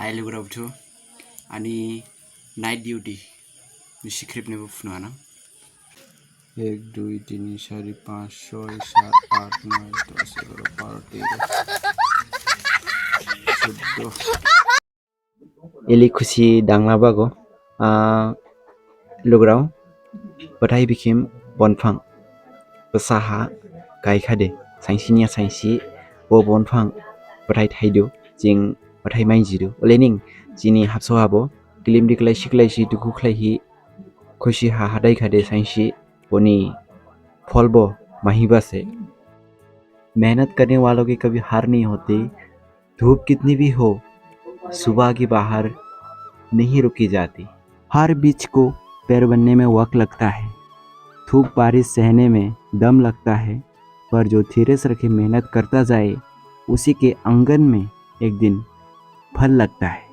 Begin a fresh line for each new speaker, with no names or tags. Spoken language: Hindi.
आइ लोगोरावथ' आणि नाइट डिउटी सिक्रेटनिबो फुनो आना 1 2 3 4 5 6 7 8 9 10 11 12 13 14 Eli खुसि दांलाबागो लोगोराव बाथाय बिखिम बनफां बसाहा गायखादे साइंसिनिया साइंसि bo bonfang bathai thaidu jing bathai mainjidu olening jini hapso habo kilim diklai siklai si duku khlai hi खुशी हा हटाई खादे साइंसी बोनी फॉलबो महिबा से मेहनत करने वालों की कभी हार नहीं होती। धूप कितनी भी हो सुबह की बाहर नहीं रुकी जाती। हर बीज को पेड़ बनने में वक्त लगता है। धूप बारिश सहने में दम लगता है, पर जो धीरे से रखे मेहनत करता जाए उसी के आंगन में एक दिन फल लगता है।